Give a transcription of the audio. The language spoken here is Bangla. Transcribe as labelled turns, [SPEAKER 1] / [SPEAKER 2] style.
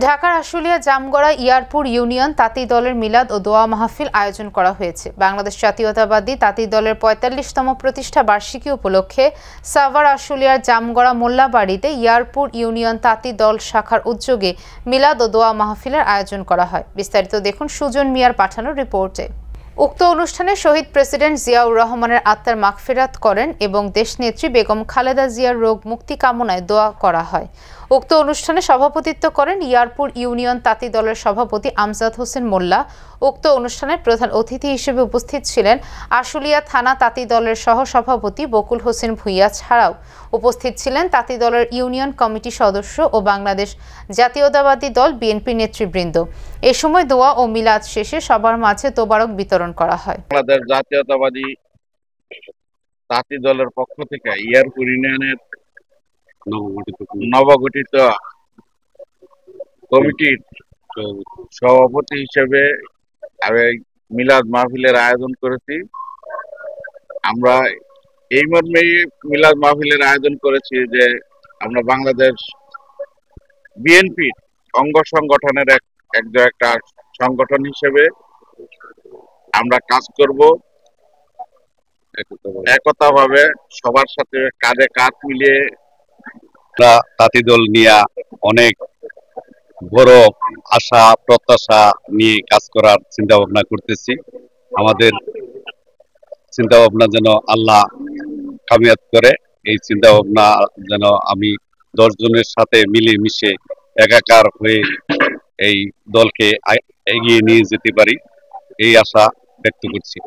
[SPEAKER 1] ঢাকার আশুলিয়া জামগড়া ইয়ারপুর ইউনিয়ন তাঁতি দলের মিলাদ ও দোয়া মাহফিল আয়োজন করা হয়েছে। বাংলাদেশ জাতীয়তাবাদী তাঁতি দলের ৪৫তম প্রতিষ্ঠা বার্ষিকী উপলক্ষে সাভার আশুলিয়ার জামগড়া মোল্লাবাড়িতে ইয়ারপুর ইউনিয়ন তাঁতি দল শাখার উদ্যোগে মিলাদ ও দোয়া মাহফিলের আয়োজন করা হয়। বিস্তারিত দেখুন সুজন মিয়ার পাঠানো রিপোর্টে। উক্ত অনুষ্ঠানে শহীদ প্রেসিডেন্ট জিয়াউর রহমানের আত্মার মাগফিরাত করেন এবং দেশনেত্রী বেগম খালেদা জিয়ার রোগ মুক্তি কামনায় দোয়া করা হয়। উক্ত অনুষ্ঠানে সভাপতিত্ব করেন ইয়ারপুর ইউনিয়ন তাঁতি দলের সভাপতি আমজাদ হোসেন মোল্লা। উক্ত অনুষ্ঠানে প্রধান অতিথি হিসেবে উপস্থিত ছিলেন আশুলিয়া থানা তাঁতি দলের সহ সভাপতি বকুল হোসেন ভূঁইয়া ছাড়াও উপস্থিত ছিলেন তাঁতি দলের ইউনিয়ন কমিটি সদস্য ও বাংলাদেশ জাতীয়তাবাদী দল বিএনপি নেতৃবৃন্দ। এ সময় দোয়া ও মিলাদ শেষে সবার মাঝে তোবারক বিতরণ করা হয়।
[SPEAKER 2] বাংলাদেশ জাতীয়তাবাদী তাঁতি দলের পক্ষ থেকে ইয়ারপুর ইউনিয়নের নবগঠিত কমিটির সভাপতি হিসেবে আমি মিলাদ মাহফিলের আয়োজন করেছি। আমরা এই মর্মেই মিলাদ মাহফিলের আয়োজন করেছি যে আমরা বাংলাদেশ বিএনপির অঙ্গ সংগঠনের একটা সংগঠন হিসেবে আমরা কাজ করব, একতাভাবে সবার সাথে কাঁধে কাঁধ মিলিয়ে।
[SPEAKER 3] তাঁতি দল নিয়ে অনেক বড় আশা প্রত্যাশা নিয়ে কাজ করার চিন্তা ভাবনা করতেছি। আমাদের চিন্তা ভাবনা যেন আল্লাহ কামিয়াত করে, এই চিন্তা ভাবনা যেন আমি 10 জনের সাথে মিলেমিশে একাকার হয়ে এই দলকে এগিয়ে নিয়ে যেতে পারি, এই আশা ব্যক্ত করছি।